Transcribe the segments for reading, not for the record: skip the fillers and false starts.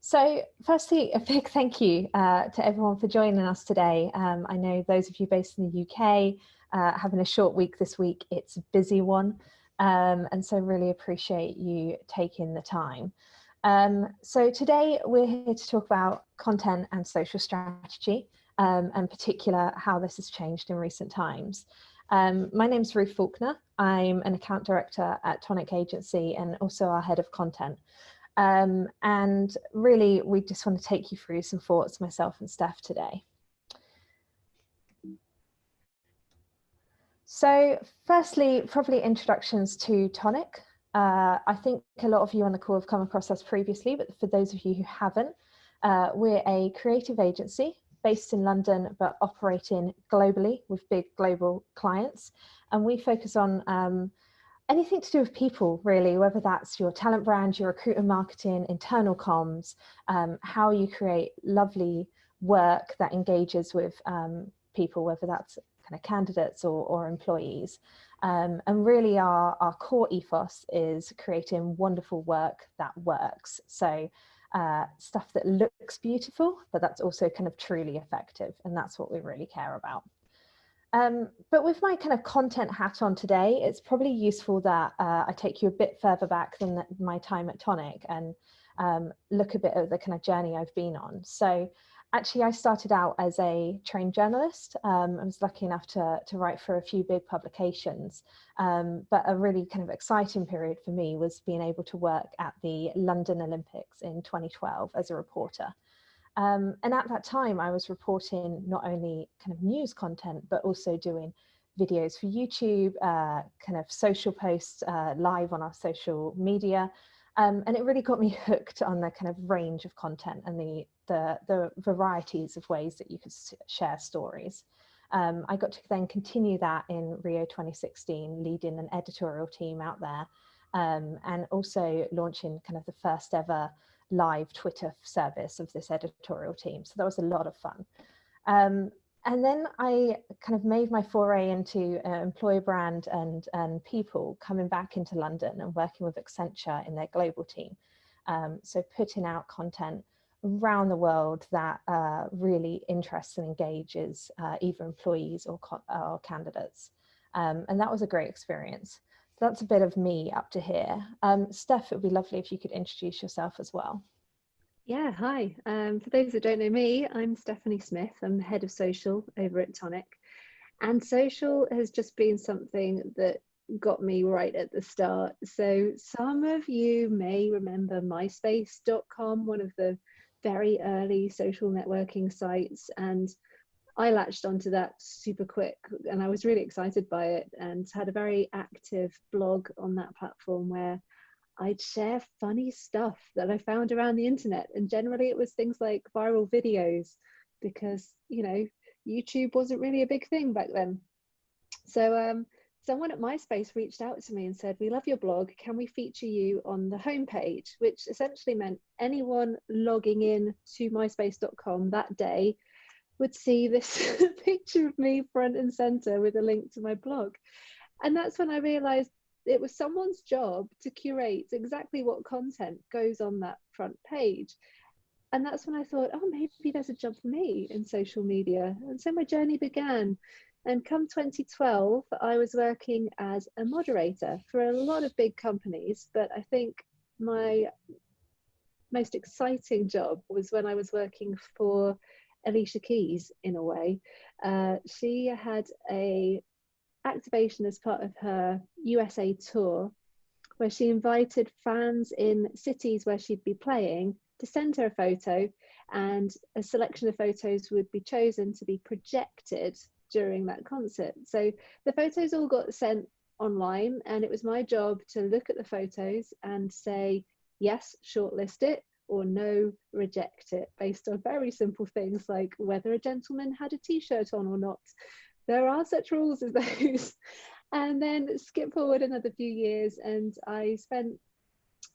So firstly, a big thank you to everyone for joining us today. I know those of you based in the UK having a short week this week, it's a busy one. And so really appreciate you taking the time. So today we're here to talk about content and social strategy, and in particular how this has changed in recent times. My name's Ruth Faulkner. I'm an account director at Tonic Agency and also our head of content. And really, we just want to take you through some thoughts, myself and Steph, today. So firstly, probably introductions to Tonic. I think a lot of you on the call have come across us previously, but for those of you who haven't, we're a creative agency based in London, but operating globally with big global clients. And we focus on anything to do with people, really, whether that's your talent brand, your recruitment marketing, internal comms, how you create lovely work that engages with people, whether that's kind of candidates or employees. And really our core ethos is creating wonderful work that works. So stuff that looks beautiful, but that's also kind of truly effective. And that's what we really care about. But with my kind of content hat on today, it's probably useful that I take you a bit further back than my time at Tonic and look a bit at the kind of journey I've been on. So actually, I started out as a trained journalist. I was lucky enough to write for a few big publications. But a really kind of exciting period for me was being able to work at the London Olympics in 2012 as a reporter. And at that time, I was reporting not only kind of news content, but also doing videos for YouTube, kind of social posts live on our social media. And it really got me hooked on the kind of range of content and the varieties of ways that you could share stories. I got to then continue that in Rio 2016, leading an editorial team out there, and also launching kind of the first ever live Twitter service of this editorial team. So that was a lot of fun. And then I kind of made my foray into employer brand and people, coming back into London and working with Accenture in their global team. So putting out content around the world that really interests and engages either employees or candidates. And that was a great experience. So that's a bit of me up to here. Steph, it would be lovely if you could introduce yourself as well. Yeah, hi. For those that don't know me, I'm Stephanie Smith. I'm the head of social over at Tonic. And social has just been something that got me right at the start. So some of you may remember myspace.com, one of the very early social networking sites. And I latched onto that super quick and I was really excited by it and had a very active blog on that platform where I'd share funny stuff that I found around the internet. And generally it was things like viral videos because, you know, YouTube wasn't really a big thing back then. So someone at MySpace reached out to me and said, "We love your blog. Can we feature you on the homepage?" Which essentially meant anyone logging in to myspace.com that day would see this picture of me front and center with a link to my blog. And that's when I realized it was someone's job to curate exactly what content goes on that front page. And that's when I thought, oh, maybe there's a job for me in social media. And so my journey began. And come 2012, I was working as a moderator for a lot of big companies. But I think my most exciting job was when I was working for Alicia Keys, in a way. She had a activation as part of her USA tour where she invited fans in cities where she'd be playing to send her a photo, and a selection of photos would be chosen to be projected during that concert. So the photos all got sent online and it was my job to look at the photos and say yes, shortlist it, or no, reject it, based on very simple things like whether a gentleman had a t-shirt on or not. There are such rules as those. And then skip forward another few years and I spent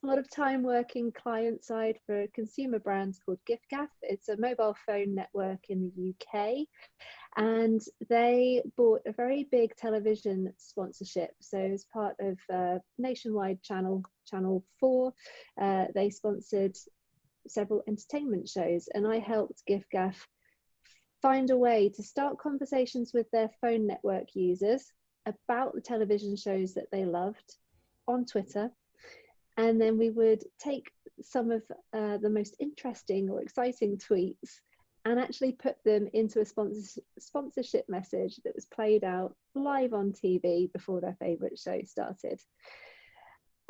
a lot of time working client side for a consumer brand called giffgaff. It's a mobile phone network in the UK, and they bought a very big television sponsorship. So as part of nationwide channel 4, they sponsored several entertainment shows, and I helped giffgaff find a way to start conversations with their phone network users about the television shows that they loved on Twitter. And then we would take some of the most interesting or exciting tweets and actually put them into a sponsorship message that was played out live on TV before their favourite show started.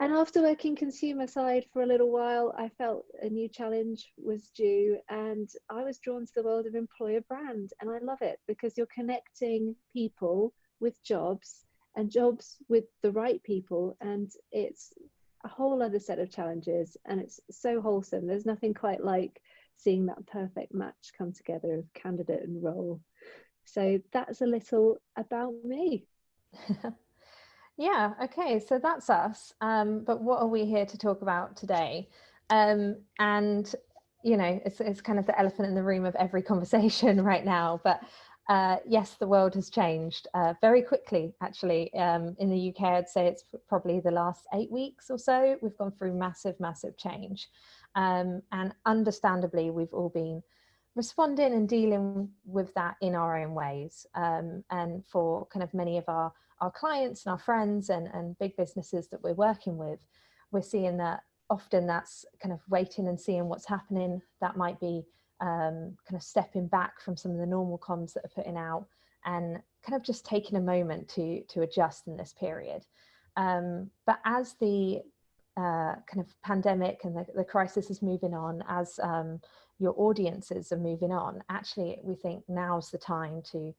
And after working consumer side for a little while, I felt a new challenge was due, and I was drawn to the world of employer brand. And I love it because you're connecting people with jobs and jobs with the right people. And it's a whole other set of challenges, and it's so wholesome. There's nothing quite like seeing that perfect match come together of candidate and role. So that's a little about me. Yeah, okay, so that's us. But what are we here to talk about today? And you know, it's kind of the elephant in the room of every conversation right now. But yes, the world has changed very quickly, actually. In the UK, I'd say it's probably the last 8 weeks or so. We've gone through massive, massive change. And understandably, we've all been responding and dealing with that in our own ways. And for kind of many of our clients and our friends and big businesses that we're working with, we're seeing that often that's kind of waiting and seeing what's happening. That might be kind of stepping back from some of the normal comms that are putting out and kind of just taking a moment to adjust in this period. But as the kind of pandemic and the crisis is moving on, as your audiences are moving on, actually we think now's the time to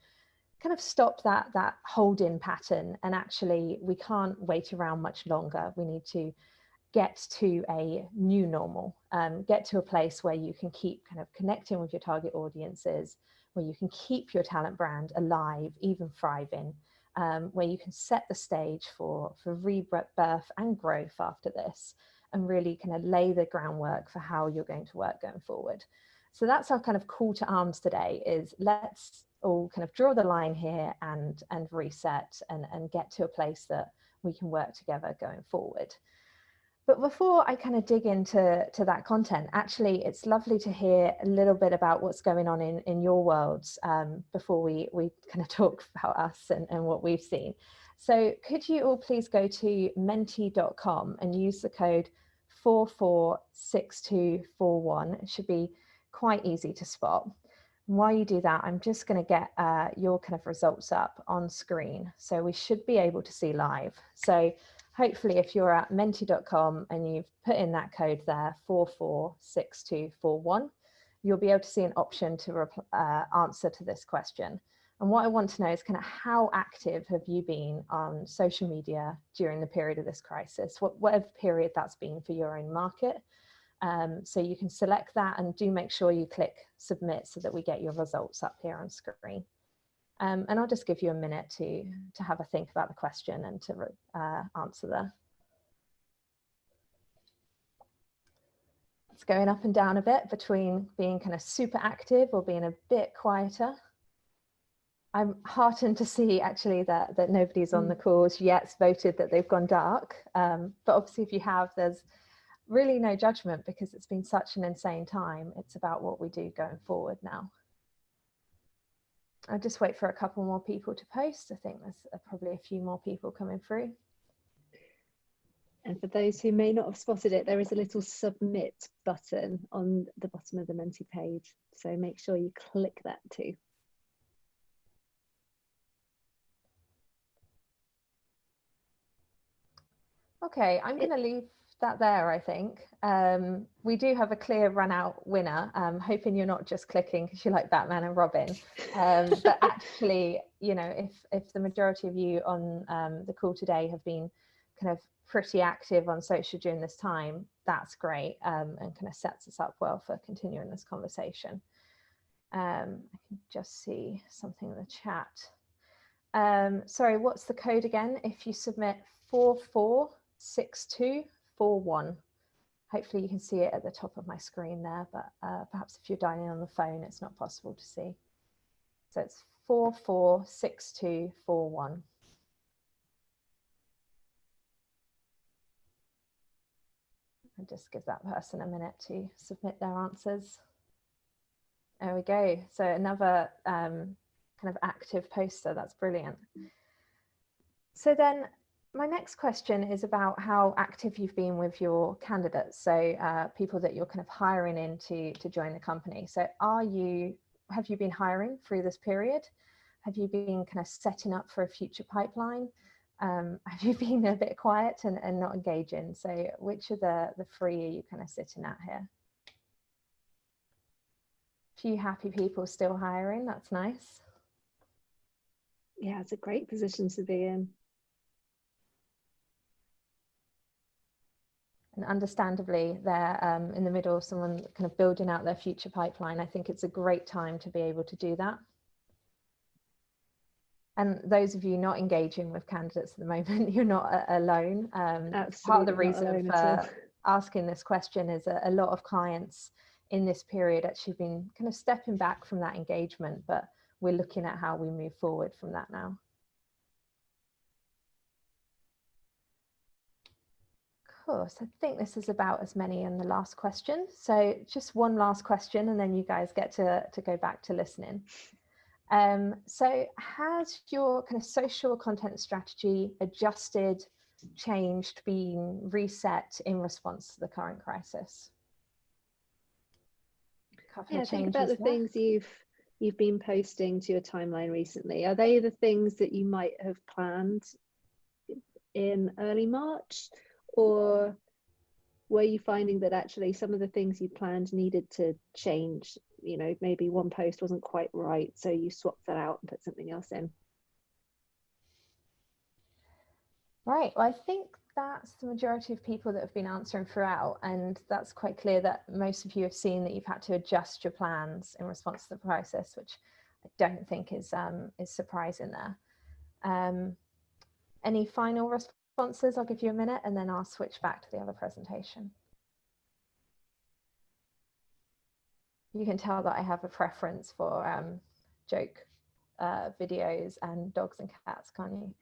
kind of stop that hold-in pattern, and actually we can't wait around much longer. We need to get to a new normal, get to a place where you can keep kind of connecting with your target audiences, where you can keep your talent brand alive, even thriving, where you can set the stage for rebirth and growth after this, and really kind of lay the groundwork for how you're going to work going forward. So that's our kind of call to arms today, is let's all kind of draw the line here and reset and get to a place that we can work together going forward. But before I kind of dig into that content, actually, it's lovely to hear a little bit about what's going on in your worlds before we kind of talk about us and what we've seen. So could you all please go to menti.com and use the code 446241. It should be quite easy to spot. And while you do that, I'm just going to get your kind of results up on screen. So we should be able to see live. So hopefully if you're at menti.com and you've put in that code there, 446241, you'll be able to see an option to answer to this question. And what I want to know is kind of how active have you been on social media during the period of this crisis, whatever period that's been for your own market. So you can select that, and do make sure you click submit so that we get your results up here on screen. And I'll just give you a minute to have a think about the question and to answer there. It's going up and down a bit between being kind of super active or being a bit quieter. I'm heartened to see actually that nobody's on the calls yet voted that they've gone dark. But obviously if you have, there's really no judgment, because it's been such an insane time. It's about what we do going forward now. I'll just wait for a couple more people to post. I think there's probably a few more people coming through. And for those who may not have spotted it, there is a little submit button on the bottom of the Menti page. So make sure you click that too. Okay, I'm going to leave that there, I think. We do have a clear run out winner. Hoping you're not just clicking because you like Batman and Robin. But actually, you know, if the majority of you on the call today have been kind of pretty active on social during this time, that's great, and kind of sets us up well for continuing this conversation. I can just see something in the chat. Sorry, what's the code again? If you submit 446241. Hopefully you can see it at the top of my screen there, but perhaps if you're dialing on the phone, it's not possible to see. So it's 446241. And just give that person a minute to submit their answers. There we go. So another kind of active poster. That's brilliant. So then my next question is about how active you've been with your candidates. So people that you're kind of hiring in to join the company. So have you been hiring through this period? Have you been kind of setting up for a future pipeline? Have you been a bit quiet and not engaging? So which of the three are you kind of sitting at here? Few happy people still hiring. That's nice. Yeah, it's a great position to be in. And understandably, they're in the middle of someone kind of building out their future pipeline. I think it's a great time to be able to do that. And those of you not engaging with candidates at the moment, you're not alone. It's part of the reason for asking this question is a lot of clients in this period actually been kind of stepping back from that engagement, but we're looking at how we move forward from that now. Cool. So I think this is about as many in the last question. So just one last question, and then you guys get to go back to listening. So has your kind of social content strategy adjusted, changed, been reset in response to the current crisis? Yeah, think about the things you've been posting to your timeline recently. Are they the things that you might have planned in early March, or were you finding that actually some of the things you planned needed to change? You know, maybe one post wasn't quite right, so you swapped that out and put something else in. Right. Well, I think that's the majority of people that have been answering throughout, and that's quite clear that most of you have seen that you've had to adjust your plans in response to the crisis, which I don't think is surprising there. Any final responses? I'll give you a minute and then I'll switch back to the other presentation. You can tell that I have a preference for joke videos and dogs and cats, can't you?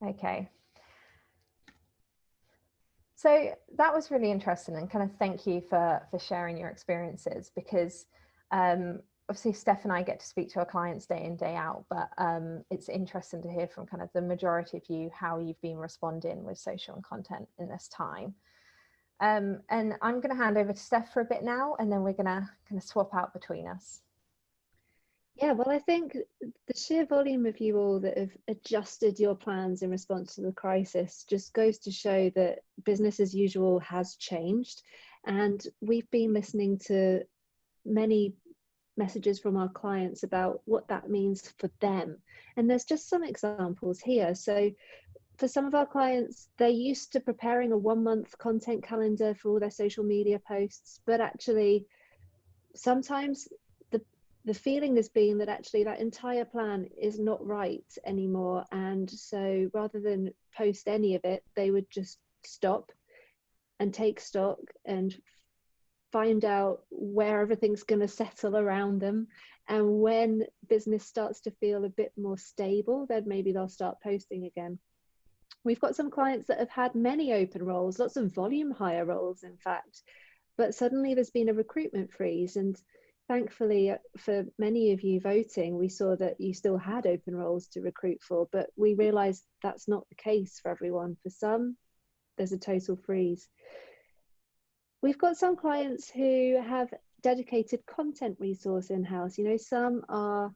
Okay. So that was really interesting, and kind of thank you for sharing your experiences, because obviously Steph and I get to speak to our clients day in, day out, but it's interesting to hear from kind of the majority of you how you've been responding with social and content in this time. And I'm going to hand over to Steph for a bit now, and then we're going to kind of swap out between us. Yeah, well, I think the sheer volume of you all that have adjusted your plans in response to the crisis just goes to show that business as usual has changed. And we've been listening to many messages from our clients about what that means for them. And there's just some examples here. So for some of our clients, they're used to preparing a 1-month content calendar for all their social media posts, but actually sometimes the feeling has been that actually that entire plan is not right anymore. And so rather than post any of it, they would just stop and take stock and find out where everything's going to settle around them. And when business starts to feel a bit more stable, then maybe they'll start posting again. We've got some clients that have had many open roles, lots of volume hire roles, in fact, but suddenly there's been a recruitment freeze. And thankfully, for many of you voting, we saw that you still had open roles to recruit for, but we realized that's not the case for everyone. For some, there's a total freeze. We've got some clients who have dedicated content resource in-house. You know, some are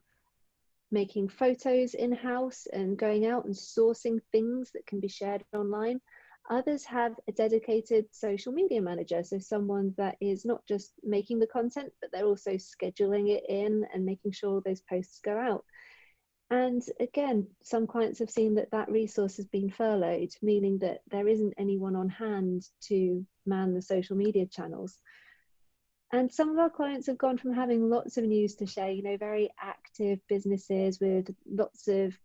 making photos in-house and going out and sourcing things that can be shared online. Others have a dedicated social media manager, so someone that is not just making the content, but they're also scheduling it in and making sure those posts go out. And again, some clients have seen that that resource has been furloughed, meaning that there isn't anyone on hand to man the social media channels. And some of our clients have gone from having lots of news to share, you know, very active businesses with lots of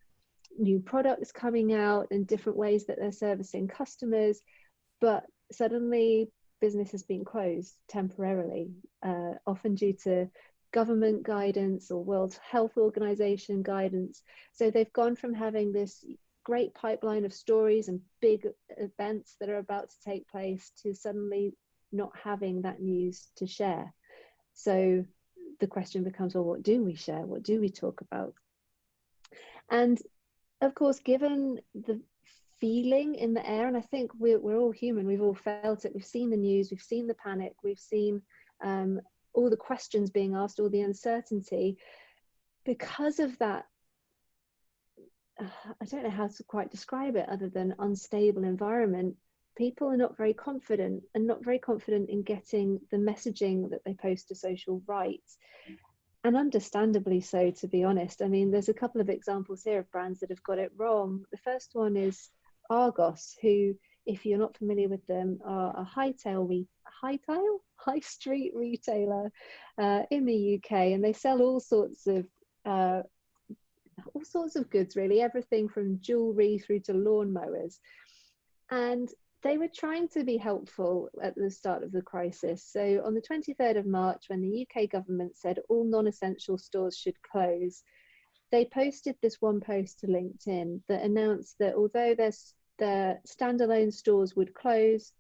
new products coming out and different ways that they're servicing customers, but suddenly business has been closed temporarily, often due to government guidance or World Health Organization guidance. So they've gone from having this great pipeline of stories and big events that are about to take place, to suddenly not having that news to share. So the question becomes, well, what do we share? What do we talk about? And of course, given the feeling in the air, and I think we're all human, we've all felt it, we've seen the news, we've seen the panic, we've seen all the questions being asked, all the uncertainty. Because of that, I don't know how to quite describe it other than unstable environment, people are not very confident, and not very confident in getting the messaging that they post to social right. And understandably so, to be honest. I mean, there's a couple of examples here of brands that have got it wrong. The first one is Argos, who, if you're not familiar with them, are a high street retailer in the UK, and they sell all sorts of goods, really, everything from jewelry through to lawnmowers. And they were trying to be helpful at the start of the crisis. So on the 23rd of March, when the UK government said all non-essential stores should close, they posted this one post to LinkedIn that announced that although their standalone stores would close,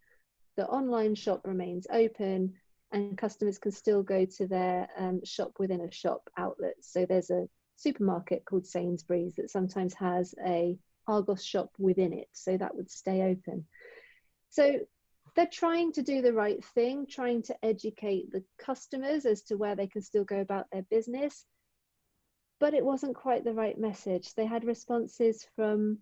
the online shop remains open and customers can still go to their shop within a shop outlet. So there's a supermarket called Sainsbury's that sometimes has a Argos shop within it, so that would stay open. So they're trying to do the right thing, trying to educate the customers as to where they can still go about their business, but it wasn't quite the right message. They had responses from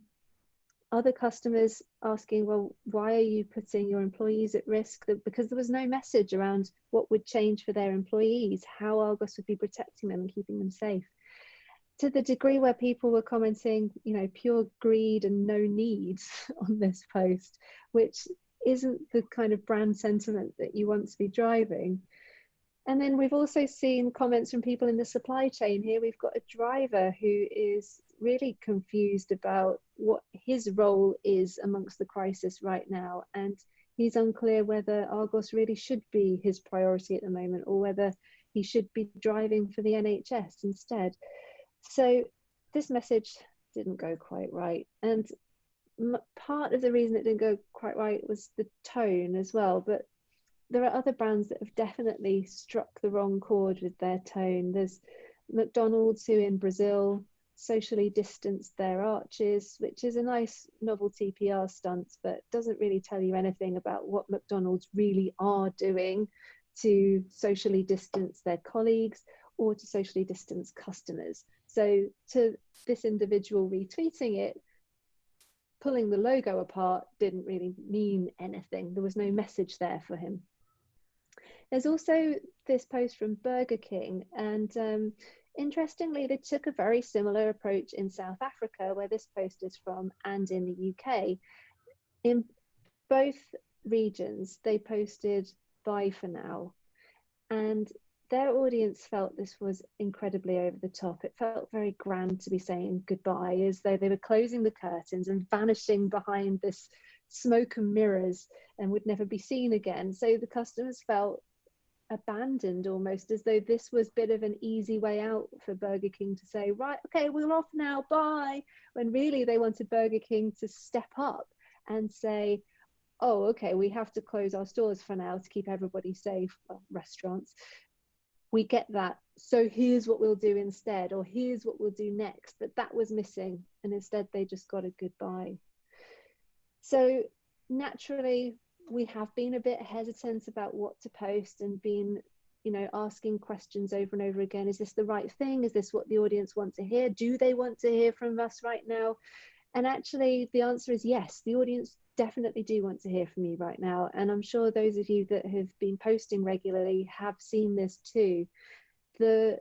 other customers asking, well, why are you putting your employees at risk? Because there was no message around what would change for their employees, how Argos would be protecting them and keeping them safe. To the degree where people were commenting, you know, pure greed and no needs on this post, which isn't the kind of brand sentiment that you want to be driving. And then we've also seen comments from people in the supply chain here. We've got a driver who is really confused about what his role is amongst the crisis right now. And he's unclear whether Argos really should be his priority at the moment, or whether he should be driving for the NHS instead. So this message didn't go quite right. And part of the reason it didn't go quite right was the tone as well. But there are other brands that have definitely struck the wrong chord with their tone. There's McDonald's, who in Brazil socially distanced their arches, which is a nice novelty PR stunt, but doesn't really tell you anything about what McDonald's really are doing to socially distance their colleagues or to socially distance customers. So to this individual retweeting it, pulling the logo apart didn't really mean anything. There was no message there for him. There's also this post from Burger King, and interestingly, they took a very similar approach in South Africa, where this post is from, and in the UK. In both regions, they posted "bye for now," and their audience felt this was incredibly over the top. It felt very grand to be saying goodbye, as though they were closing the curtains and vanishing behind this smoke and mirrors and would never be seen again. So the customers felt abandoned, almost as though this was a bit of an easy way out for Burger King to say, right, okay, we're off now, bye, when really they wanted Burger King to step up and say, oh, okay, we have to close our stores for now to keep everybody safe, well, restaurants. We get that, so here's what we'll do instead, or here's what we'll do next. But that was missing, and instead they just got a goodbye. So naturally, we have been a bit hesitant about what to post, and been, you know, asking questions over and over again. Is this the right thing? Is this what the audience want to hear? Do they want to hear from us right now? And actually, the answer is yes. The audience definitely do want to hear from you right now. And I'm sure those of you that have been posting regularly have seen this too. The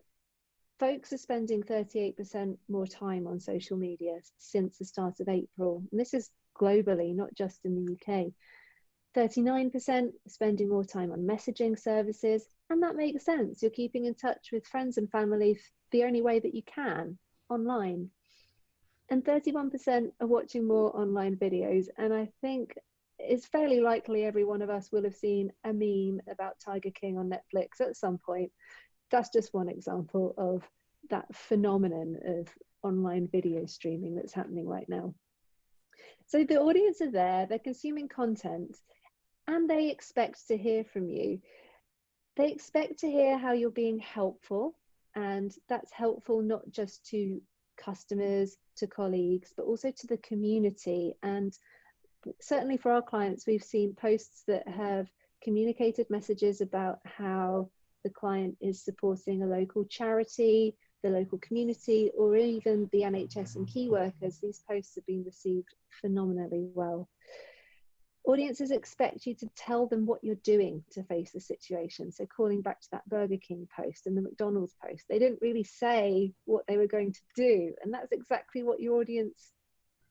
folks are spending 38% more time on social media since the start of April. And this is globally, not just in the UK. 39% spending more time on messaging services. And that makes sense. You're keeping in touch with friends and family the only way that you can, online. And 31% are watching more online videos. And I think it's fairly likely every one of us will have seen a meme about Tiger King on Netflix at some point. That's just one example of that phenomenon of online video streaming that's happening right now. So the audience are there, they're consuming content, and they expect to hear from you. They expect to hear how you're being helpful, and that's helpful not just to customers, to colleagues, but also to the community. And certainly for our clients, we've seen posts that have communicated messages about how the client is supporting a local charity, the local community, or even the NHS and key workers. These posts have been received phenomenally well. Audiences expect you to tell them what you're doing to face the situation. So calling back to that Burger King post and the McDonald's post, they didn't really say what they were going to do. And that's exactly what your audience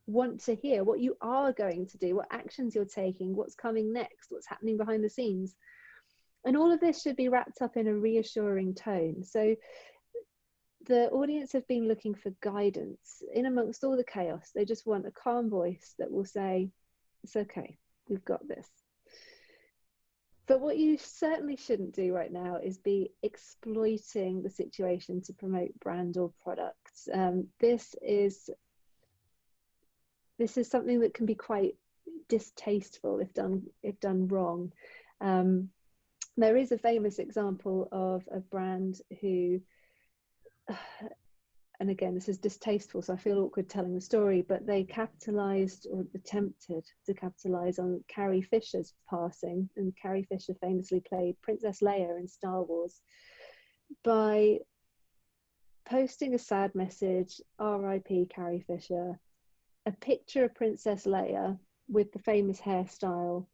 want to hear, what you are going to do, what actions you're taking, what's coming next, what's happening behind the scenes. And all of this should be wrapped up in a reassuring tone. So the audience have been looking for guidance in amongst all the chaos. They just want a calm voice that will say, it's okay, we've got this. But what you certainly shouldn't do right now is be exploiting the situation to promote brand or product. This is something that can be quite distasteful if done wrong. There is a famous example of a brand who, and again, this is distasteful, so I feel awkward telling the story, but they capitalized or attempted to capitalize on Carrie Fisher's passing. And Carrie Fisher famously played Princess Leia in Star Wars by posting a sad message, R.I.P. Carrie Fisher, a picture of Princess Leia with the famous hairstyle,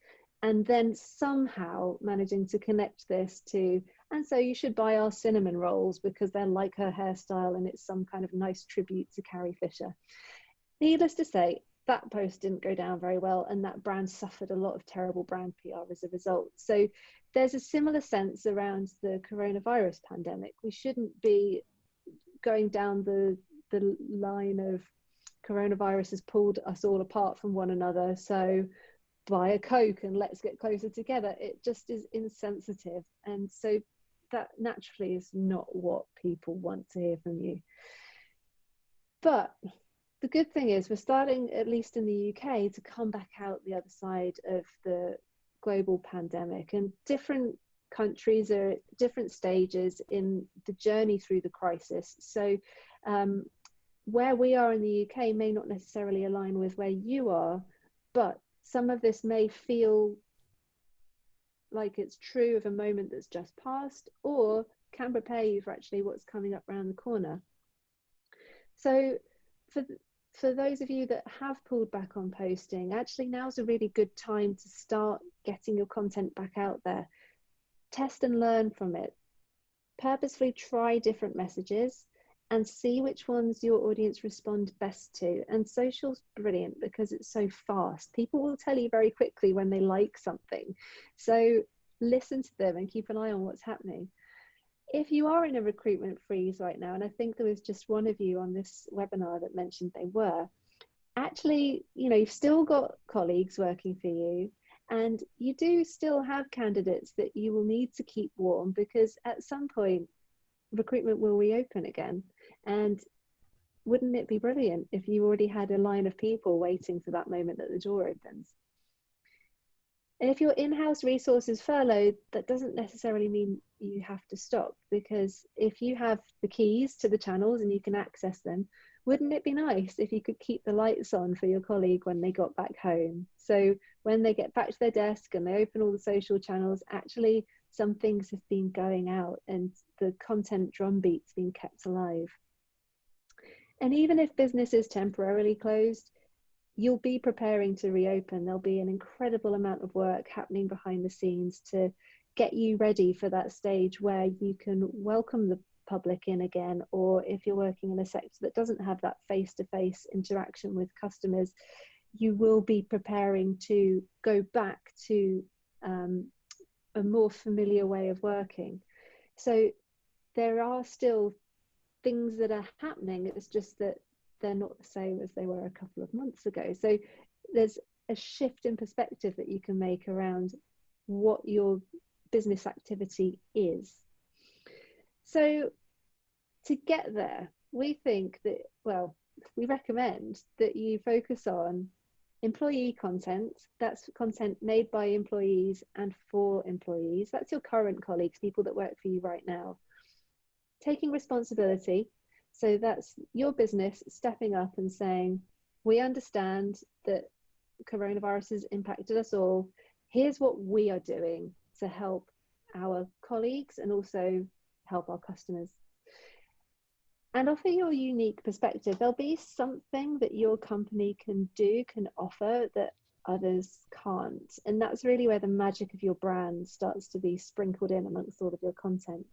and then somehow managing to connect this to, and so you should buy our cinnamon rolls because they're like her hairstyle and it's some kind of nice tribute to Carrie Fisher. Needless to say, that post didn't go down very well, and that brand suffered a lot of terrible brand PR as a result. So there's a similar sense around the coronavirus pandemic. We shouldn't be going down the line of coronavirus has pulled us all apart from one another, so buy a Coke and let's get closer together. It just is insensitive, and so that naturally is not what people want to hear from you. But the good thing is we're starting, at least in the UK, to come back out the other side of the global pandemic, and different countries are at different stages in the journey through the crisis. So where we are in the UK may not necessarily align with where you are, but some of this may feel like it's true of a moment that's just passed, or can prepare you for actually what's coming up around the corner. So for those of you that have pulled back on posting, actually now's a really good time to start getting your content back out there. Test and learn from it. Purposefully try different messages and see which ones your audience respond best to. And social's brilliant because it's so fast. People will tell you very quickly when they like something. So listen to them and keep an eye on what's happening. If you are in a recruitment freeze right now, and I think there was just one of you on this webinar that mentioned they were, actually, you've still got colleagues working for you, and you do still have candidates that you will need to keep warm, because at some point recruitment will reopen again. And wouldn't it be brilliant if you already had a line of people waiting for that moment that the door opens? And if your in-house resource is furloughed, that doesn't necessarily mean you have to stop, because if you have the keys to the channels and you can access them, wouldn't it be nice if you could keep the lights on for your colleague when they got back home? So when they get back to their desk and they open all the social channels, actually some things have been going out and the content drumbeat's been kept alive. And even if business is temporarily closed, you'll be preparing to reopen. There'll be an incredible amount of work happening behind the scenes to get you ready for that stage where you can welcome the public in again, or if you're working in a sector that doesn't have that face-to-face interaction with customers, you will be preparing to go back to a more familiar way of working. So there are still things that are happening, it's just that they're not the same as they were a couple of months ago. So there's a shift in perspective that you can make around what your business activity is. So to get there, we think that, well, we recommend that you focus on Employee content, that's content made by employees and for employees. That's your current colleagues, people that work for you right now. Taking responsibility, so that's your business stepping up and saying, we understand that coronavirus has impacted us all. Here's what we are doing to help our colleagues and also help our customers. And offer your unique perspective. There'll be something that your company can do, can offer that others can't. And that's really where the magic of your brand starts to be sprinkled in amongst all of your content.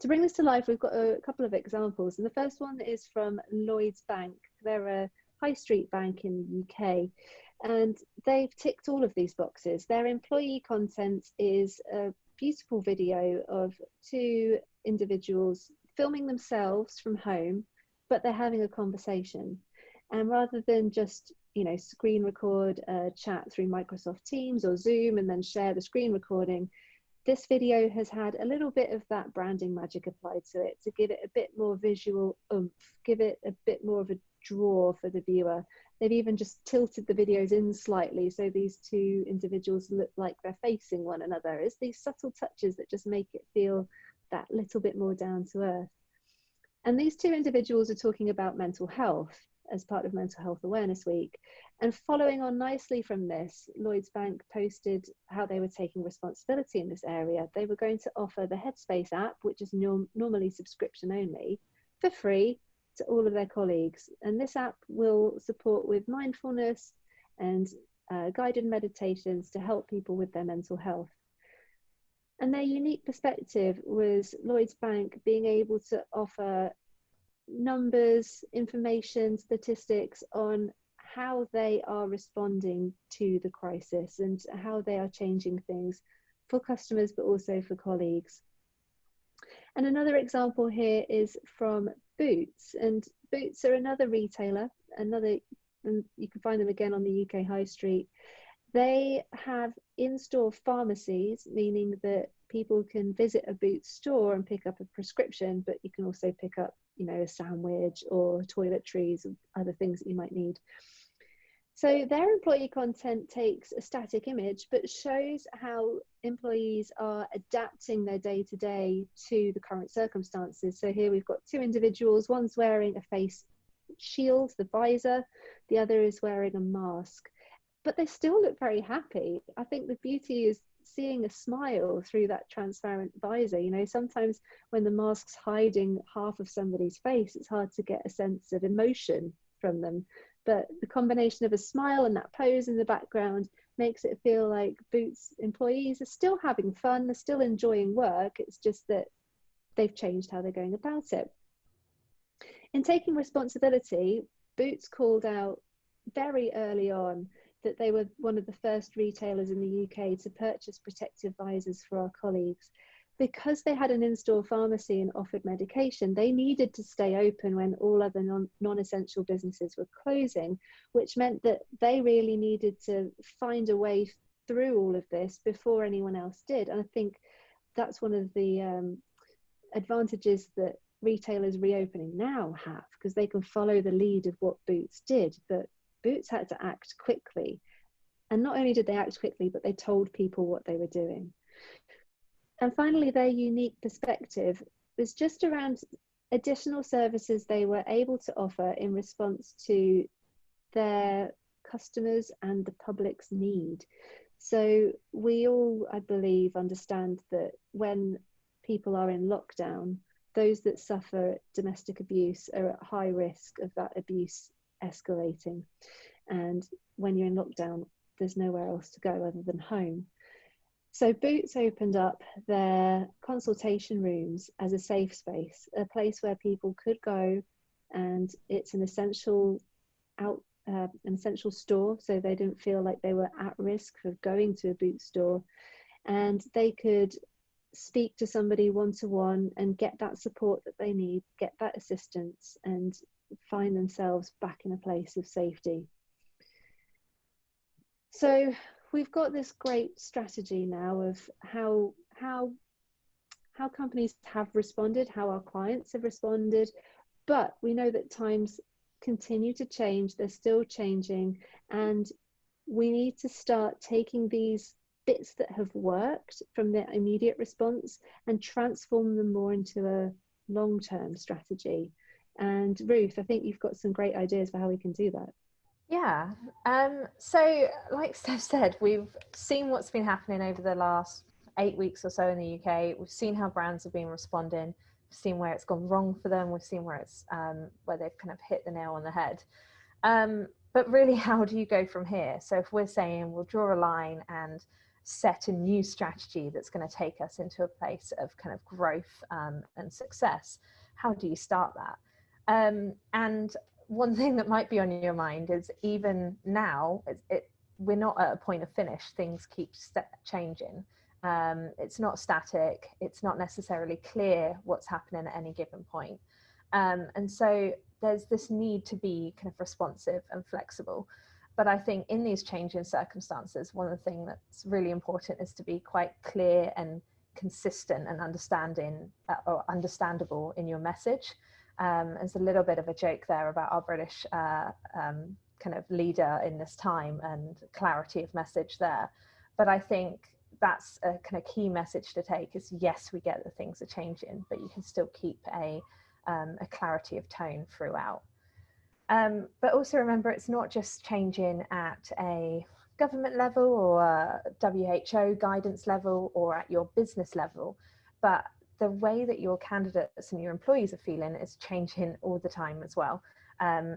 To bring this to life, we've got a couple of examples. And the first one is from Lloyds Bank. They're a high street bank in the UK. And they've ticked all of these boxes. Their employee content is a beautiful video of two individuals filming themselves from home, but they're having a conversation. And rather than just, screen record a chat through Microsoft Teams or Zoom and then share the screen recording, this video has had a little bit of that branding magic applied to it to give it a bit more visual oomph, give it a bit more of a draw for the viewer. They've even just tilted the videos in slightly so these two individuals look like they're facing one another. It's these subtle touches that just make it feel that little bit more down to earth. And these two individuals are talking about mental health as part of Mental Health Awareness Week. And following on nicely from this, Lloyds Bank posted how they were taking responsibility in this area. They were going to offer the Headspace app, which is normally subscription only, for free to all of their colleagues. And this app will support with mindfulness and guided meditations to help people with their mental health. And their unique perspective was Lloyds Bank being able to offer numbers, information, statistics on how they are responding to the crisis and how they are changing things for customers, but also for colleagues. And another example here is from Boots. And Boots are another retailer, and you can find them again on the UK High Street. They have in-store pharmacies, meaning that people can visit a Boots store and pick up a prescription, but you can also pick up, a sandwich or toiletries and other things that you might need. So their employee content takes a static image, but shows how employees are adapting their day-to-day to the current circumstances. So here we've got two individuals, one's wearing a face shield, the visor, the other is wearing a mask. But they still look very happy. I think the beauty is seeing a smile through that transparent visor. Sometimes when the mask's hiding half of somebody's face, it's hard to get a sense of emotion from them. But the combination of a smile and that pose in the background makes it feel like Boots employees are still having fun, they're still enjoying work. It's just that they've changed how they're going about it. In taking responsibility, Boots called out very early on that they were one of the first retailers in the UK to purchase protective visors for our colleagues. Because they had an in-store pharmacy and offered medication, they needed to stay open when all other non-essential businesses were closing, which meant that they really needed to find a way through all of this before anyone else did. And I think that's one of the advantages that retailers reopening now have, because they can follow the lead of what Boots did. But Boots had to act quickly. And not only did they act quickly, but they told people what they were doing. And finally, their unique perspective was just around additional services they were able to offer in response to their customers and the public's need. So we all, I believe, understand that when people are in lockdown, those that suffer domestic abuse are at high risk of that abuse escalating. And when you're in lockdown, there's nowhere else to go other than home. So Boots opened up their consultation rooms as a safe space, a place where people could go, and it's an essential store, so they didn't feel like they were at risk of going to a Boots store, and they could speak to somebody one-to-one and get that support that they need, get that assistance, and find themselves back in a place of safety. So we've got this great strategy now of how companies have responded, how our clients have responded, but we know that times continue to change. They're still changing, and we need to start taking these bits that have worked from the immediate response and transform them more into a long-term strategy. And Ruth, I think you've got some great ideas for how we can do that. Yeah. So like Steph said, we've seen what's been happening over the last 8 weeks or so in the UK. We've seen how brands have been responding. We've seen where it's gone wrong for them. We've seen where it's where they've kind of hit the nail on the head. But really, how do you go from here? So if we're saying we'll draw a line and set a new strategy that's going to take us into a place of kind of growth and success, how do you start that? And one thing that might be on your mind is, even now, we're not at a point of finish. Things keep changing. It's not static. It's not necessarily clear what's happening at any given point. And so there's this need to be kind of responsive and flexible. But I think in these changing circumstances, one of the things that's really important is to be quite clear and consistent and understandable in your message. There's a little bit of a joke there about our British kind of leader in this time and clarity of message there. But I think that's a kind of key message to take is, yes, we get that things are changing, but you can still keep a clarity of tone throughout. But also remember, it's not just changing at a government level or a WHO guidance level or at your business level, but the way that your candidates and your employees are feeling is changing all the time as well.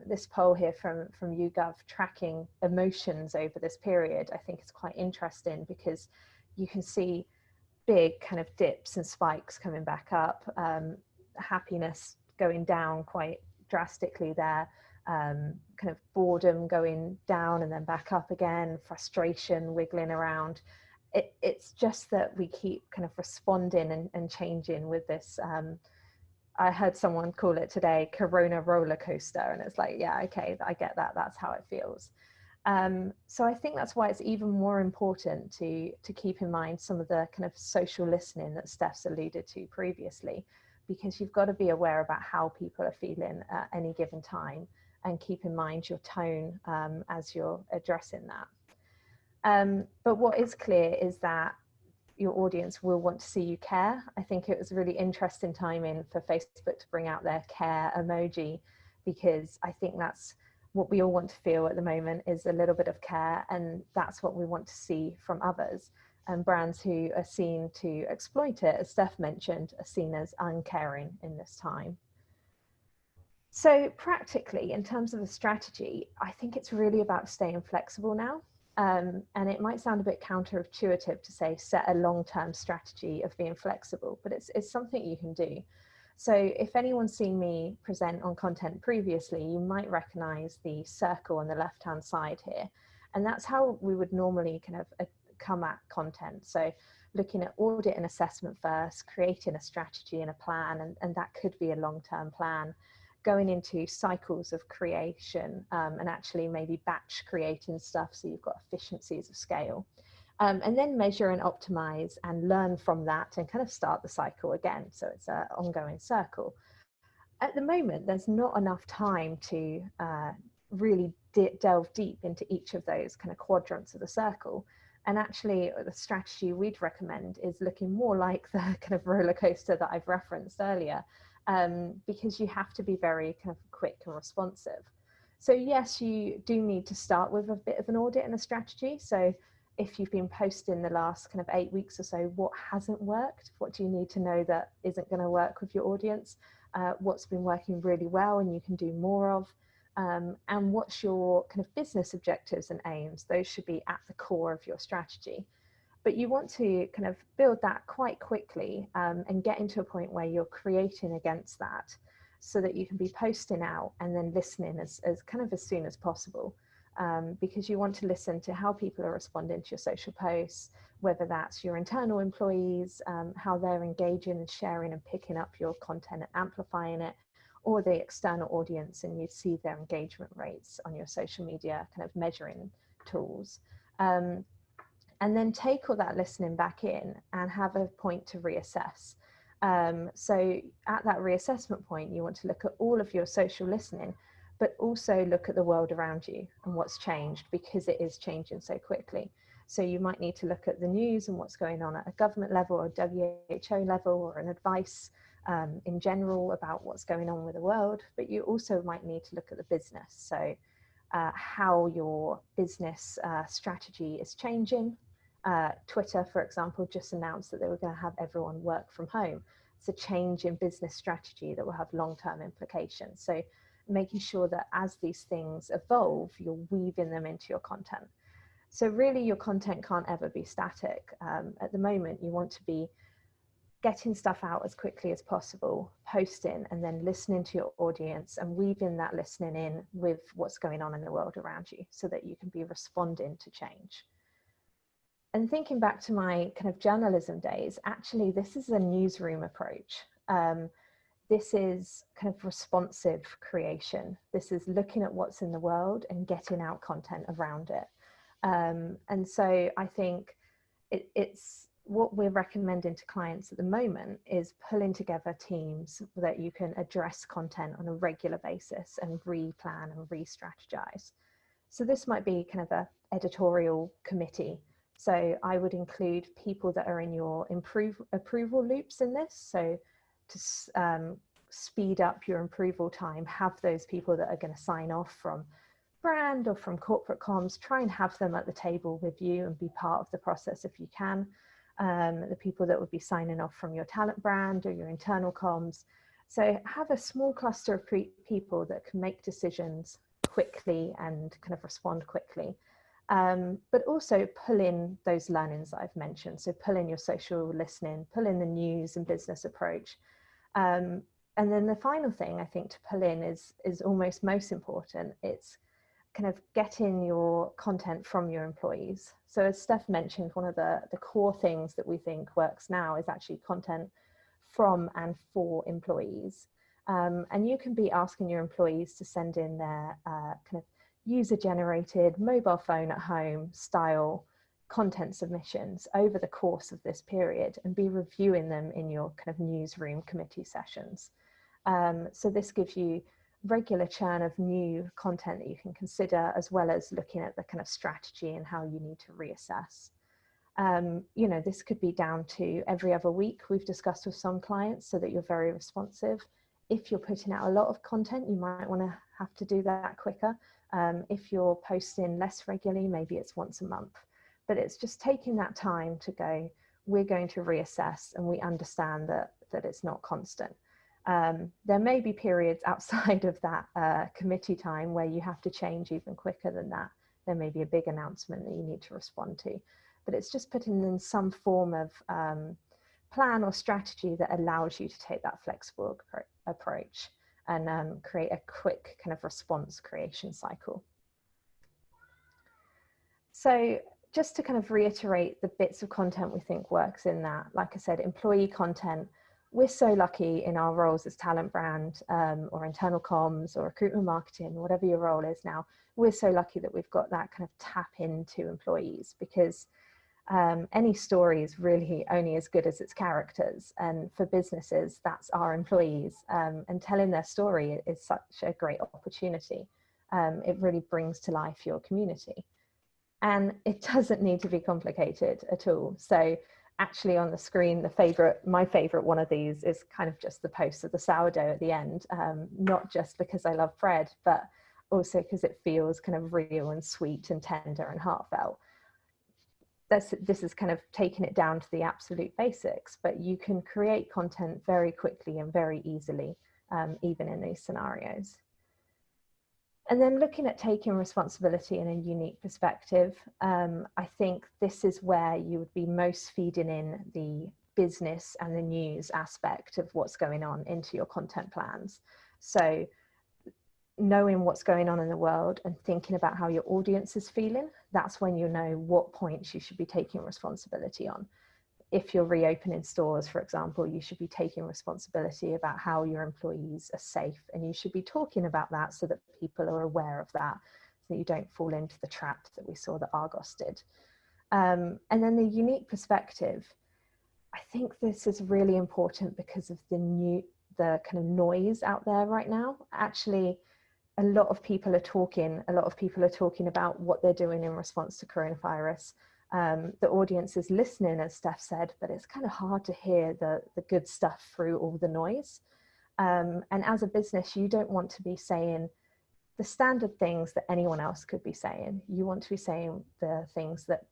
This poll here from YouGov tracking emotions over this period, I think is quite interesting, because you can see big kind of dips and spikes coming back up, happiness going down quite drastically there, kind of boredom going down and then back up again, frustration wiggling around. It's just that we keep kind of responding and changing with this. I heard someone call it today Corona roller coaster, and it's like, yeah, okay, I get that. That's how it feels. So I think that's why it's even more important to keep in mind some of the kind of social listening that Steph's alluded to previously, because you've got to be aware about how people are feeling at any given time and keep in mind your tone as you're addressing that. But what is clear is that your audience will want to see you care. I think it was a really interesting timing for Facebook to bring out their care emoji, because I think that's what we all want to feel at the moment, is a little bit of care, and that's what we want to see from others. And brands who are seen to exploit it, as Steph mentioned, are seen as uncaring in this time. So practically, in terms of the strategy, I think it's really about staying flexible now. And it might sound a bit counterintuitive to say set a long-term strategy of being flexible, but it's something you can do. So if anyone's seen me present on content previously, you might recognize the circle on the left-hand side here. And that's how we would normally kind of come at content. So looking at audit and assessment first, creating a strategy and a plan, and that could be a long-term plan, going into cycles of creation and actually maybe batch creating stuff so you've got efficiencies of scale. And then measure and optimize and learn from that and kind of start the cycle again. So it's an ongoing circle. At the moment, there's not enough time to really delve deep into each of those kind of quadrants of the circle. And actually, the strategy we'd recommend is looking more like the kind of roller coaster that I've referenced earlier, because you have to be very kind of quick and responsive. So yes, you do need to start with a bit of an audit and a strategy. So if you've been posting the last kind of 8 weeks or so, what hasn't worked? What do you need to know that isn't going to work with your audience? What's been working really well and you can do more of? And what's your kind of business objectives and aims? Those should be at the core of your strategy. But you want to kind of build that quite quickly and get into a point where you're creating against that, so that you can be posting out and then listening as kind of as soon as possible. Because you want to listen to how people are responding to your social posts, whether that's your internal employees, how they're engaging and sharing and picking up your content and amplifying it, or the external audience, and you see their engagement rates on your social media kind of measuring tools. And then take all that listening back in and have a point to reassess. So at that reassessment point, you want to look at all of your social listening, but also look at the world around you and what's changed, because it is changing so quickly. So you might need to look at the news and what's going on at a government level or WHO level, or an advice in general about what's going on with the world, but you also might need to look at the business. So how your business strategy is changing. Twitter, for example, just announced that they were going to have everyone work from home. It's a change in business strategy that will have long-term implications. So making sure that as these things evolve, you're weaving them into your content. So really your content can't ever be static. At the moment, you want to be getting stuff out as quickly as possible, posting, and then listening to your audience and weaving that listening in with what's going on in the world around you, so that you can be responding to change. And thinking back to my kind of journalism days, actually, this is a newsroom approach. This is kind of responsive creation. This is looking at what's in the world and getting out content around it. And so I think it's what we're recommending to clients at the moment is pulling together teams that you can address content on a regular basis and re-plan and re-strategize. So this might be kind of an editorial committee. So I would include people that are in your approval loops in this. So to speed up your approval time, have those people that are going to sign off from brand or from corporate comms, try and have them at the table with you and be part of the process if you can. The people that would be signing off from your talent brand or your internal comms. So have a small cluster of people that can make decisions quickly and kind of respond quickly. But also pull in those learnings that I've mentioned. So pull in your social listening, pull in the news and business approach. And then the final thing I think to pull in is almost most important. It's kind of getting your content from your employees. So as Steph mentioned, one of the core things that we think works now is actually content from and for employees. And you can be asking your employees to send in their kind of user-generated mobile phone at home style content submissions over the course of this period and be reviewing them in your kind of newsroom committee sessions. So this gives you regular churn of new content that you can consider, as well as looking at the kind of strategy and how you need to reassess. You know, this could be down to every other week we've discussed with some clients, so that you're very responsive. If you're putting out a lot of content, you might want to have to do that quicker. If you're posting less regularly, maybe it's once a month. But it's just taking that time to go, we're going to reassess, and we understand that it's not constant. There may be periods outside of that committee time where you have to change even quicker than that. There may be a big announcement that you need to respond to, but it's just putting in some form of plan or strategy that allows you to take that flexible approach and create a quick kind of response creation cycle. So just to kind of reiterate the bits of content we think works in that, like I said, employee content. We're so lucky in our roles as talent brand or internal comms or recruitment marketing, whatever your role is now, we're so lucky that we've got that kind of tap into employees, because any story is really only as good as its characters. And for businesses, that's our employees. And telling their story is such a great opportunity. It really brings to life your community. And it doesn't need to be complicated at all. So actually on the screen, my favorite one of these is kind of just the post of the sourdough at the end, not just because I love bread, but also because it feels kind of real and sweet and tender and heartfelt. This is kind of taking it down to the absolute basics, but you can create content very quickly and very easily, even in these scenarios. And then looking at taking responsibility in a unique perspective, I think this is where you would be most feeding in the business and the news aspect of what's going on into your content plans. So knowing what's going on in the world and thinking about how your audience is feeling, that's when you know what points you should be taking responsibility on. If you're reopening stores, for example, you should be taking responsibility about how your employees are safe, and you should be talking about that so that people are aware of that, so that you don't fall into the trap that we saw that Argos did. And then the unique perspective, I think this is really important because of the kind of noise out there right now. Actually, a lot of people are talking. A lot of people are talking about what they're doing in response to coronavirus. The audience is listening, as Steph said, but it's kind of hard to hear the good stuff through all the noise. And as a business, you don't want to be saying the standard things that anyone else could be saying. You want to be saying the things that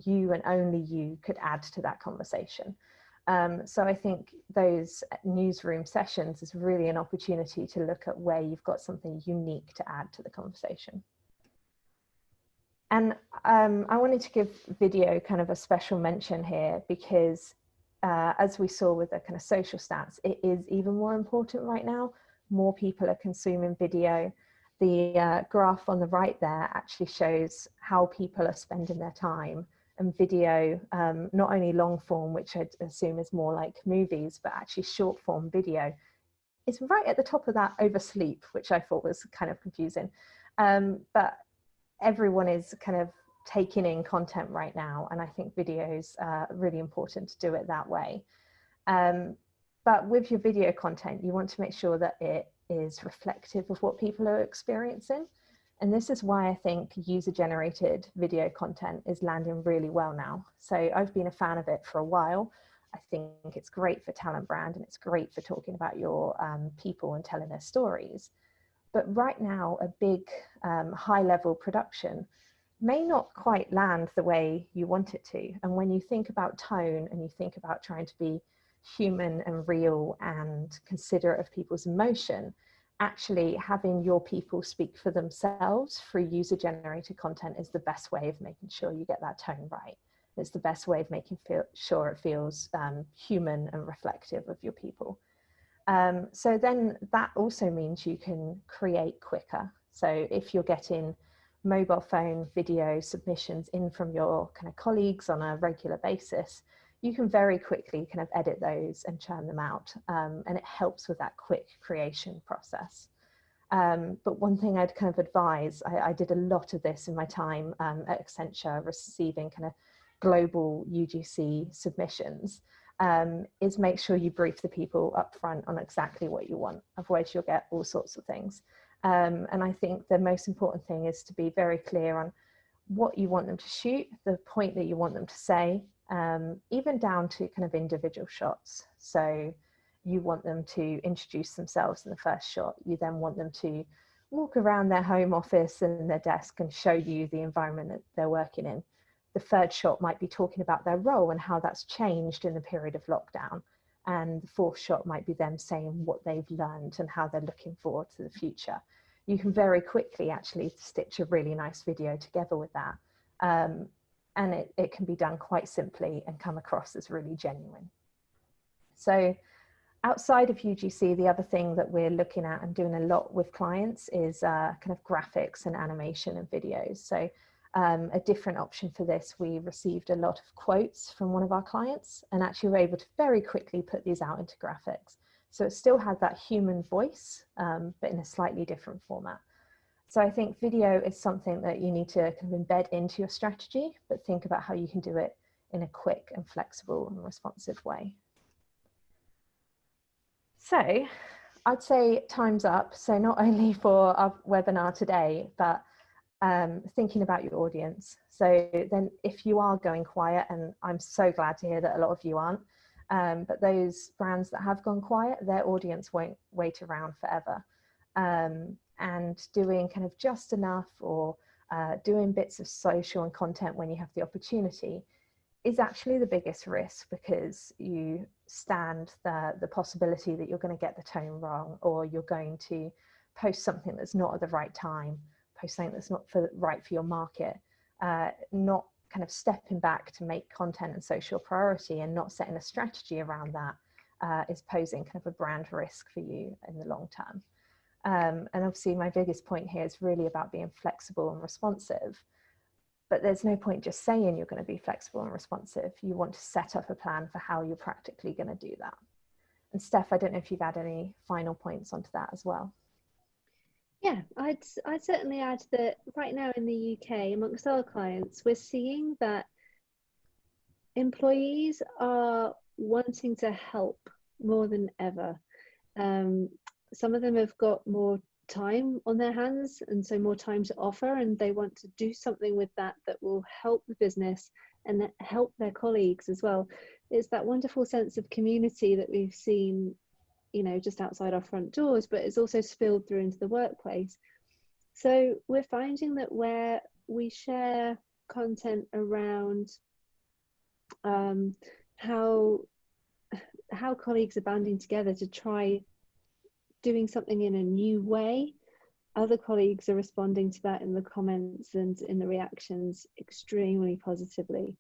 you and only you could add to that conversation. So I think those newsroom sessions is really an opportunity to look at where you've got something unique to add to the conversation. And I wanted to give video kind of a special mention here because as we saw with the kind of social stats, it is even more important right now. More people are consuming video. The graph on the right there actually shows how people are spending their time, and video, not only long form, which I'd assume is more like movies, but actually short form video is right at the top of that over sleep, which I thought was kind of confusing. But everyone is kind of taking in content right now, and I think videos are really important to do it that way. But with your video content, you want to make sure that it is reflective of what people are experiencing. And this is why I think user-generated video content is landing really well now. So I've been a fan of it for a while. I think it's great for talent brand, and it's great for talking about your people and telling their stories. But right now, a big high-level production may not quite land the way you want it to. And when you think about tone and you think about trying to be human and real and considerate of people's emotion, actually having your people speak for themselves through user-generated content is the best way of making sure you get that tone right. It's the best way of making sure it feels human and reflective of your people. So then that also means you can create quicker. So if you're getting mobile phone video submissions in from your kind of colleagues on a regular basis, you can very quickly kind of edit those and churn them out. And it helps with that quick creation process. But one thing I'd kind of advise, I did a lot of this in my time at Accenture, receiving kind of global UGC submissions, is make sure you brief the people up front on exactly what you want. Otherwise you'll get all sorts of things. And I think the most important thing is to be very clear on what you want them to shoot, the point that you want them to say, even down to kind of individual shots. So you want them to introduce themselves in the first shot. You then want them to walk around their home office and their desk and show you the environment that they're working in. The third shot might be talking about their role and how that's changed in the period of lockdown. And the fourth shot might be them saying what they've learned and how they're looking forward to the future. You can very quickly actually stitch a really nice video together with that. And it can be done quite simply and come across as really genuine. So outside of UGC, the other thing that we're looking at and doing a lot with clients is kind of graphics and animation and videos. So a different option for this, we received a lot of quotes from one of our clients and actually were able to very quickly put these out into graphics. So it still had that human voice, but in a slightly different format. So I think video is something that you need to kind of embed into your strategy, but think about how you can do it in a quick and flexible and responsive way. So I'd say time's up. So not only for our webinar today, but thinking about your audience. So then if you are going quiet, and I'm so glad to hear that a lot of you aren't, but those brands that have gone quiet, their audience won't wait around forever. And doing kind of just enough or doing bits of social and content when you have the opportunity is actually the biggest risk, because you stand the possibility that you're going to get the tone wrong, or you're going to post something that's not at the right time, post something that's not right for your market, not kind of stepping back to make content and social priority and not setting a strategy around that is posing kind of a brand risk for you in the long term. And obviously my biggest point here is really about being flexible and responsive, but there's no point just saying you're going to be flexible and responsive. You want to set up a plan for how you're practically going to do that. And Steph, I don't know if you've had any final points onto that as well. Yeah, I'd certainly add that right now in the UK, amongst our clients, we're seeing that employees are wanting to help more than ever. Some of them have got more time on their hands, and so more time to offer, and they want to do something with that that will help the business and that help their colleagues as well. It's that wonderful sense of community that we've seen, you know, just outside our front doors, but it's also spilled through into the workplace. So we're finding that where we share content around how colleagues are banding together to try doing something in a new way, other colleagues are responding to that in the comments and in the reactions extremely positively.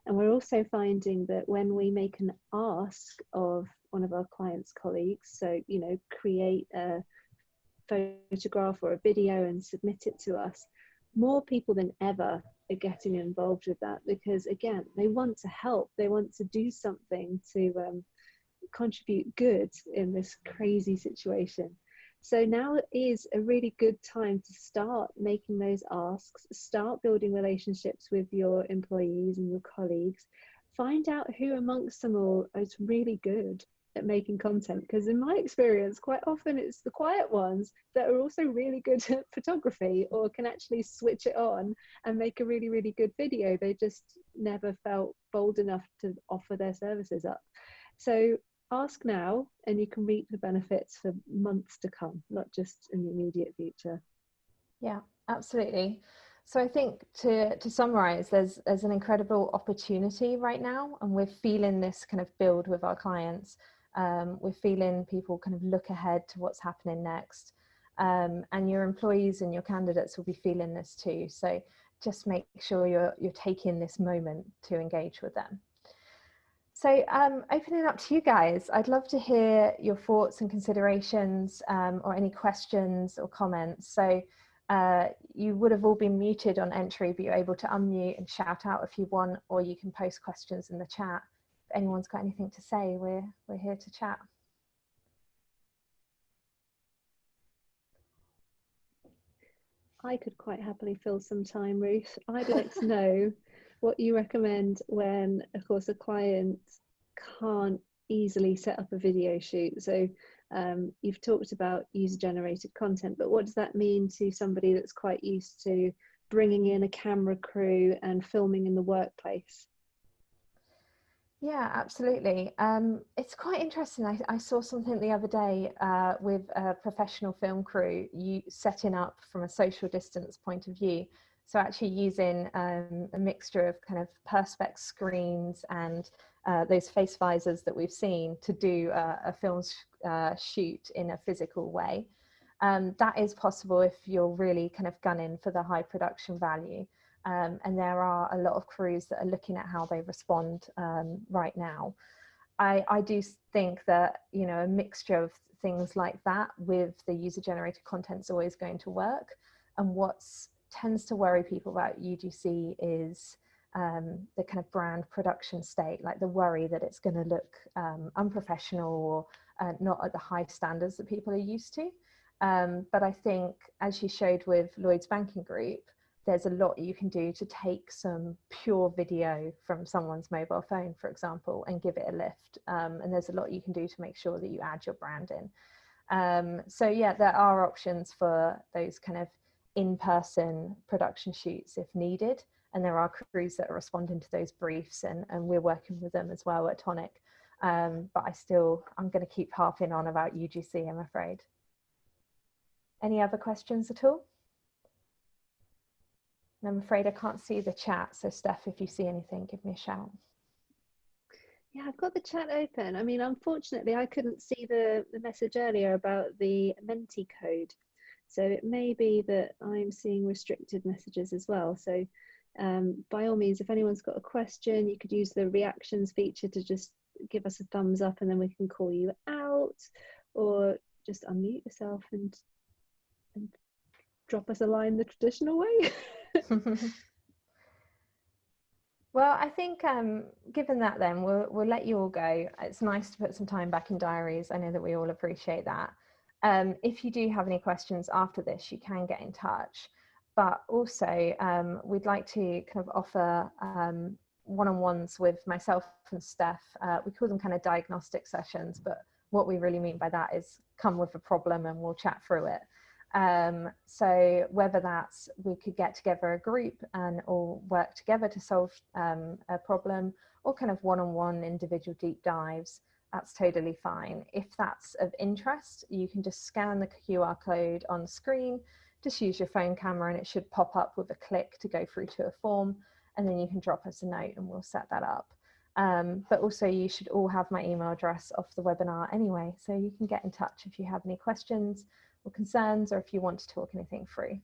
And we're also finding that when we make an ask of one of our clients' colleagues, so, you know, create a photograph or a video and submit it to us, more people than ever are getting involved with that, because again, they want to help, they want to do something to contribute good in this crazy situation. So now is a really good time to start making those asks, start building relationships with your employees and your colleagues, find out who amongst them all is really good at making content, because in my experience quite often it's the quiet ones that are also really good at photography or can actually switch it on and make a really, really good video. They just never felt bold enough to offer their services up. So ask now and you can reap the benefits for months to come, not just in the immediate future. Yeah, absolutely. So I think to summarize, there's an incredible opportunity right now, and we're feeling this kind of build with our clients. We're feeling people kind of look ahead to what's happening next. And your employees and your candidates will be feeling this too. So just make sure you're taking this moment to engage with them. So opening up to you guys, I'd love to hear your thoughts and considerations, or any questions or comments. So you would have all been muted on entry, but you're able to unmute and shout out if you want, or you can post questions in the chat. If anyone's got anything to say, we're here to chat. I could quite happily fill some time, Ruth. I'd like to know what you recommend when, of course, a client can't easily set up a video shoot. So you've talked about user-generated content, but what does that mean to somebody that's quite used to bringing in a camera crew and filming in the workplace? Yeah, absolutely. It's quite interesting. I saw something the other day with a professional film crew, setting up from a social distance point of view. So actually using a mixture of kind of perspex screens and those face visors that we've seen to do a film shoot in a physical way. That is possible if you're really kind of gunning for the high production value. And there are a lot of crews that are looking at how they respond right now. I do think that, you know, a mixture of things like that with the user-generated content is always going to work. And what tends to worry people about UGC is the kind of brand production state, like the worry that it's going to look unprofessional or not at the high standards that people are used to. But I think, as you showed with Lloyds Banking Group, there's a lot you can do to take some pure video from someone's mobile phone, for example, and give it a lift. And there's a lot you can do to make sure that you add your brand in. So yeah, there are options for those kind of in-person production shoots if needed. And there are crews that are responding to those briefs, and we're working with them as well at Tonic. But I'm going to keep harping on about UGC, I'm afraid. Any other questions at all? I'm afraid I can't see the chat. So Steph, if you see anything, give me a shout. Yeah, I've got the chat open. I mean, unfortunately, I couldn't see the message earlier about the Menti code. So it may be that I'm seeing restricted messages as well. So by all means, if anyone's got a question, you could use the reactions feature to just give us a thumbs up and then we can call you out, or just unmute yourself and drop us a line the traditional way. Well, I think given that, then we'll let you all go. It's nice to put some time back in diaries. I know that we all appreciate that. If you do have any questions after this, you can get in touch. But also, we'd like to kind of offer one-on-ones with myself and Steph. We call them kind of diagnostic sessions, but what we really mean by that is come with a problem and we'll chat through it. So whether that's we could get together a group and all work together to solve a problem, or kind of one-on-one individual deep dives, that's totally fine. If that's of interest, you can just scan the QR code on the screen, just use your phone camera and it should pop up with a click to go through to a form, and then you can drop us a note and we'll set that up. But also you should all have my email address off the webinar anyway, so you can get in touch if you have any questions or concerns, or if you want to talk anything through.